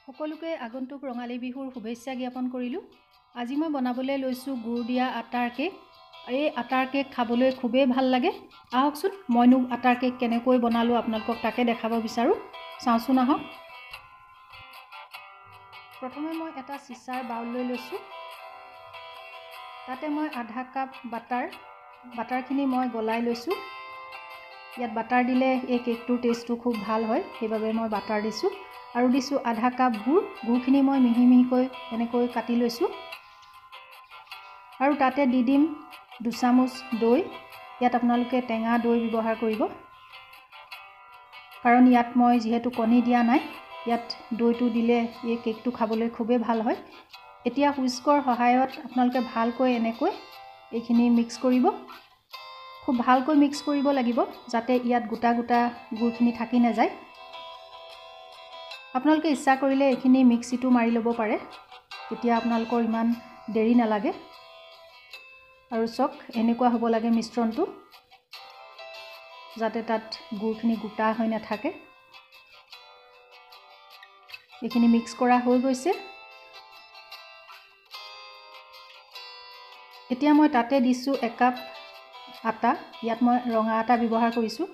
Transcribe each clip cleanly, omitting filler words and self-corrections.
সকলোকে আগন্তুক ৰঙালী বিহুৰ শুভেচ্ছা জ্ঞাপন কৰিলোঁ। আজি মই বনাবলৈ লৈছোঁ গুড় দিয়া আটাৰ কেক। এই আটাৰ কেক খাবলৈ খুবেই ভাল লাগে। আহকচোন মইনো আটাৰ কেক কেনেকৈ বনালোঁ আপোনালোকক তাকে দেখাব বিচাৰোঁ। চাওঁচোন আহক। প্ৰথমে মই এটা চিচাৰ বাউল লৈ লৈছোঁ। তাতে মই আধা কাপ বাটাৰখিনি মই গলাই লৈছোঁ। ইয়াত বাটাৰ দিলে এই কেকটোৰ টেষ্টটো খুব ভাল হয়, সেইবাবে মই বাটাৰ দিছোঁ। আৰু দিছোঁ আধা কাপ গুড়খিনি মই মিহি মিহিকৈ এনেকৈ কাটি লৈছোঁ। আৰু তাতে দি দিম 2 চামুচ দৈ। ইয়াত আপোনালোকে টেঙা দৈ ব্যৱহাৰ কৰিব, কাৰণ ইয়াত মই যিহেতু কণী দিয়া নাই, ইয়াত দৈটো দিলে এই কেকটো খাবলৈ খুবেই ভাল হয়। এতিয়া হুইস্কৰ সহায়ত আপোনালোকে ভালকৈ এনেকৈ এইখিনি মিক্স কৰিব। খুব ভালকৈ মিক্স কৰিব লাগিব যাতে ইয়াত গোটা গোটা গুড়খিনি থাকি নাযায়। আপোনালোকে ইচ্ছা কৰিলে এইখিনি মিক্সিটো মাৰি ল'ব পাৰে, তেতিয়া আপোনালোকৰ ইমান দেৰি নালাগে। আৰু চক এনেকুৱা হ'ব লাগে মিশ্ৰণটো, যাতে তাত গুড়খিনি গোটা হৈ নাথাকে। এইখিনি মিক্স কৰা হৈ গৈছে। এতিয়া মই তাতে দিছোঁ 1 কাপ আটা। ইয়াত মই ৰঙা আটা ব্যৱহাৰ কৰিছোঁ।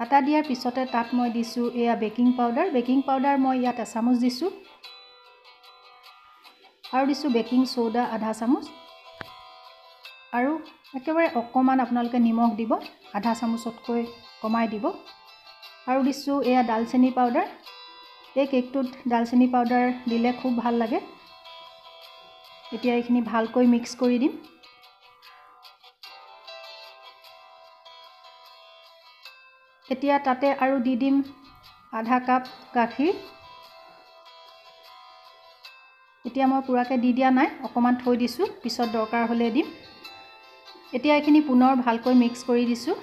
আটা দিয়াৰ পিছতে তাত মই দিছোঁ এয়া বেকিং পাউডাৰ মই ইয়াত 1 চামুচ দিছোঁ। আৰু দিছোঁ বেকিং সোডা আধা চামুচ। আৰু একেবাৰে অকণমান আপোনালোকে নিমখ দিব, আধা চামুচতকৈ কমাই দিব। আৰু দিছোঁ এয়া ডালচেনি পাউডাৰ। এই কেকটোত ডালচেনি পাউডাৰ দিলে খুব ভাল লাগে। এতিয়া এইখিনি ভালকৈ মিক্স কৰি দিম। এতিয়া তাতে আৰু দি দিম আধা কাপ গাখীৰ। এতিয়া মই পুৰাকৈ দি দিয়া নাই, অকণমান থৈ দিছোঁ, পিছত দৰকাৰ হ'লে দিম। এতিয়া এইখিনি পুনৰ ভালকৈ মিক্স কৰি দিছোঁ।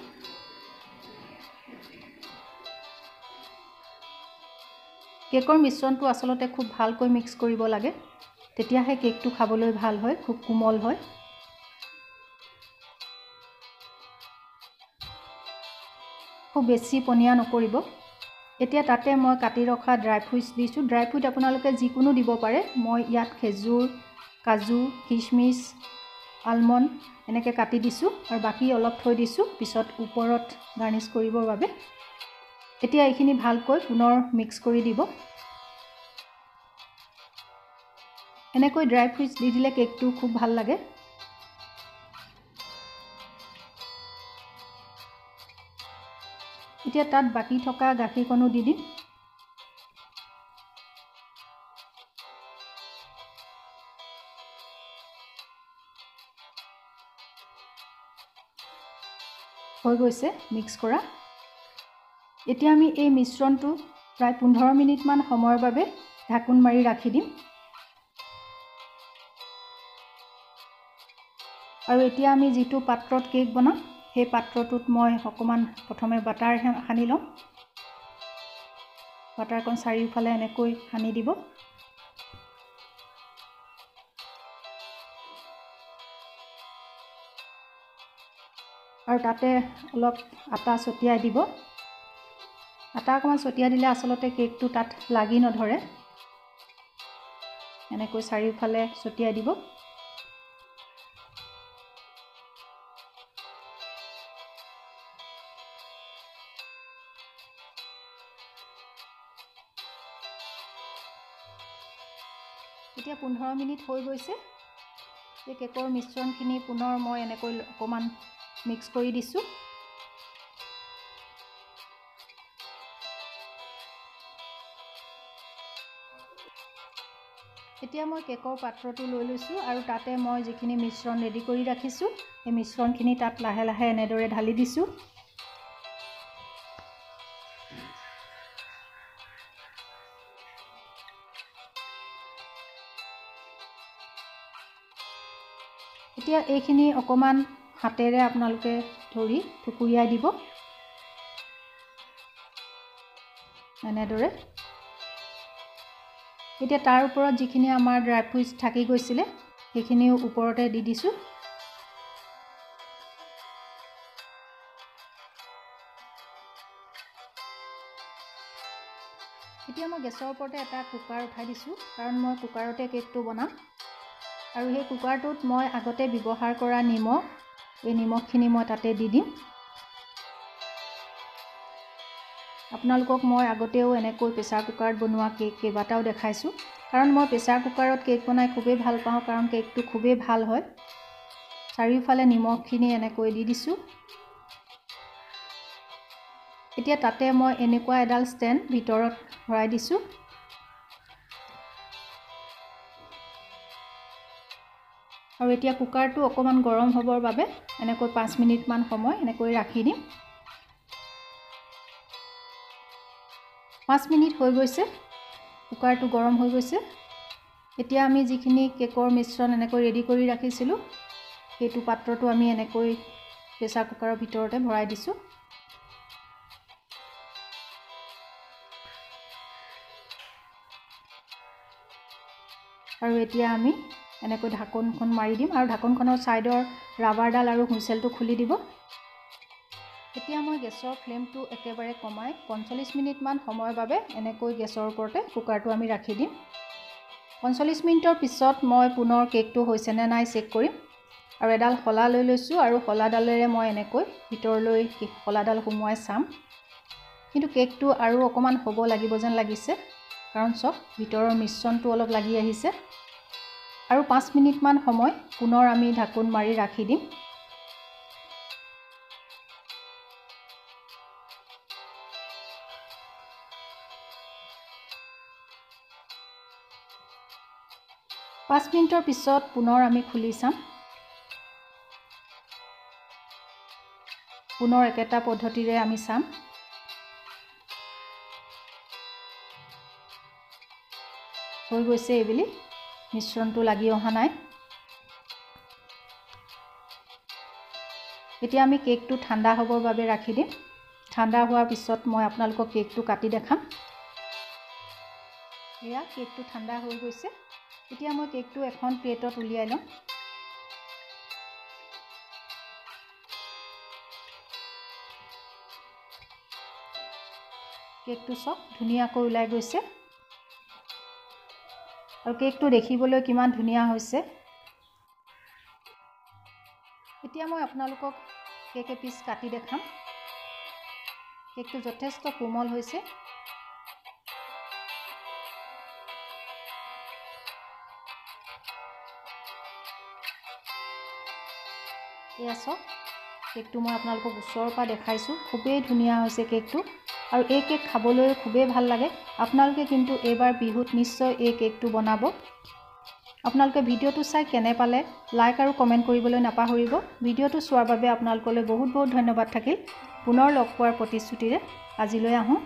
কেকৰ মিশ্ৰণটো আচলতে খুব ভালকৈ মিক্স কৰিব লাগে, তেতিয়াহে কেকটো খাবলৈ ভাল হয়, খুব কোমল হয়। খুব বেছি পনীয়া নকৰিব। এতিয়া তাতে মই কাটি ৰখা ড্ৰাই ফ্ৰুইটছ দিছোঁ। ড্ৰাই ফ্ৰুইট আপোনালোকে যিকোনো দিব পাৰে। মই ইয়াত খেজুৰ, কাজু, কিচমিচ, আলমণ্ড এনেকৈ কাটি দিছোঁ আৰু বাকী অলপ থৈ দিছোঁ পিছত ওপৰত গাৰ্নিছ কৰিবৰ বাবে। এতিয়া এইখিনি ভালকৈ পুনৰ মিক্স কৰি দিব। এনেকৈ ড্ৰাই ফ্ৰুইটছ দি দিলে কেকটো খুব ভাল লাগে। এতিয়া তাত বাকী থকা গাখীৰকণো দি দিম। হৈ গৈছে মিক্স কৰা। এতিয়া আমি এই মিশ্ৰণটো প্ৰায় 15 মিনিটমান সময়ৰ বাবে ঢাকোন মাৰি ৰাখি দিম। আৰু এতিয়া আমি যিটো পাত্ৰত কেক বনাম, সেই পাত্ৰটোত মই অকণমান প্ৰথমে বাটাৰ সানি ল'ম। বাটাৰকণ চাৰিওফালে এনেকৈ সানি দিব। আৰু তাতে অলপ আটা ছটিয়াই দিব। আটা অকণমান ছটিয়াই দিলে আচলতে কেকটো তাত লাগি নধৰে। এনেকৈ চাৰিওফালে ছটিয়াই দিব। এতিয়া 15 মিনিট হৈ গৈছে। এই কেকৰ মিশ্ৰণখিনি পুনৰ মই এনেকৈ অকণমান মিক্স কৰি দিছোঁ। এতিয়া মই কেকৰ পাত্ৰটো লৈ লৈছোঁ আৰু তাতে মই যিখিনি মিশ্ৰণ ৰেডি কৰি ৰাখিছোঁ, সেই মিশ্ৰণখিনি তাত লাহে লাহে এনেদৰে ঢালি দিছোঁ। এতিয়া এইখিনি অকণমান হাতেৰে আপোনালোকে ধৰি টুকুৰিয়াই দিব এনেদৰে। এতিয়া তাৰ ওপৰত যিখিনি আমাৰ ড্ৰাই ফ্ৰুইটছ থাকি গৈছিলে, সেইখিনিও ওপৰতে দি দিছোঁ। এতিয়া মই গেছৰ ওপৰতে এটা কুকাৰ উঠাই দিছোঁ, কাৰণ মই কুকাৰতে কেকটো বনাম। আৰু সেই কুকাৰটোত মই আগতে ব্যৱহাৰ কৰা নিমখ, এই নিমখখিনি মই তাতে দি দিম। আপোনালোকক মই আগতেও এনেকৈ প্ৰেছাৰ কুকাৰত বনোৱা কেক কেইবাটাও দেখাইছোঁ, কাৰণ মই প্ৰেছাৰ কুকাৰত কেক বনাই খুবেই ভাল পাওঁ, কাৰণ কেকটো খুবেই ভাল হয়। চাৰিওফালে নিমখখিনি এনেকৈ দি দিছোঁ। এতিয়া তাতে মই এনেকুৱা এডাল ষ্টেণ্ড ভিতৰত ভৰাই দিছোঁ। আৰু এতিয়া কুকাৰটো অকণমান গৰম হ'বৰ বাবে এনেকৈ 5 মিনিটমান সময় এনেকৈ ৰাখি দিম। 5 মিনিট হৈ গৈছে, কুকাৰটো গৰম হৈ গৈছে। এতিয়া আমি যিখিনি কেকৰ মিশ্ৰণ এনেকৈ ৰেডি কৰি ৰাখিছিলোঁ, সেইটো পাত্ৰটো আমি এনেকৈ প্ৰেছাৰ কুকাৰৰ ভিতৰতে ভৰাই দিছোঁ। আৰু এতিয়া আমি এনেকৈ ঢাকনখন মাৰি দিম, আৰু ঢাকনখনৰ ছাইডৰ ৰাবাৰডাল আৰু হুইচেলটো খুলি দিব। এতিয়া মই গেছৰ ফ্লেমটো একেবাৰে কমাই 45 মিনিটমান সময়ৰ বাবে এনেকৈ গেছৰ ওপৰতে কুকাৰটো আমি ৰাখি দিম। 45 মিনিটৰ পিছত মই পুনৰ কেকটো হৈছেনে নাই চেক কৰিম। আৰু এডাল শলা লৈ লৈছোঁ, আৰু শলাডালেৰে মই এনেকৈ ভিতৰলৈ শলাডাল সুমুৱাই চাম। কিন্তু কেকটো আৰু অকণমান হ'ব লাগিব যেন লাগিছে, কাৰণ চব ভিতৰৰ মিশ্ৰণটো অলপ লাগি আহিছে। আৰু 5 মিনিটমান সময় পুনৰ আমি ঢাকোন মাৰি ৰাখি দিম। পাঁচ মিনিটৰ পিছত পুনৰ আমি খুলি চাম। পুনৰ একেটা পদ্ধতিৰে আমি চাম। হৈ গৈছে এইবুলি, মিশ্ৰণটো লাগি অহা নাই। এতিয়া আমি কেকটো ঠাণ্ডা হ'বৰ বাবে ৰাখি দিম। ঠাণ্ডা হোৱাৰ পিছত মই আপোনালোকক কেকটো কাটি দেখাম। এয়া কেকটো ঠাণ্ডা হৈ গৈছে। এতিয়া মই কেকটো এখন প্লেটত উলিয়াই ল'ম। কেকটো চব ধুনীয়াকৈ ওলাই গৈছে, আৰু কেকটো দেখিবলৈ কিমান ধুনীয়া হৈছে। এতিয়া মই আপোনালোকক কেক এপিচ কাটি দেখাম। কেকটো যথেষ্ট কোমল হৈছে। এয়া চাওক, কেকটো মই আপোনালোকক ওচৰৰ পৰা দেখাইছোঁ। খুবেই ধুনীয়া হৈছে কেকটো, আৰু এই কেক খাবলৈ খুবেই ভাল লাগে। আপোনালোকে কিন্তু এইবাৰ বিহুত নিশ্চয় এই কেকটো বনাব। আপোনালোকে ভিডিঅ'টো চাই কেনে পালে লাইক আৰু কমেণ্ট কৰিবলৈ নাপাহৰিব। ভিডিঅ'টো চোৱাৰ বাবে আপোনালোকলৈ বহুত বহুত ধন্যবাদ থাকিল। পুনৰ লগ পোৱাৰ প্ৰতিশ্ৰুতিৰে আজিলৈ আহোঁ।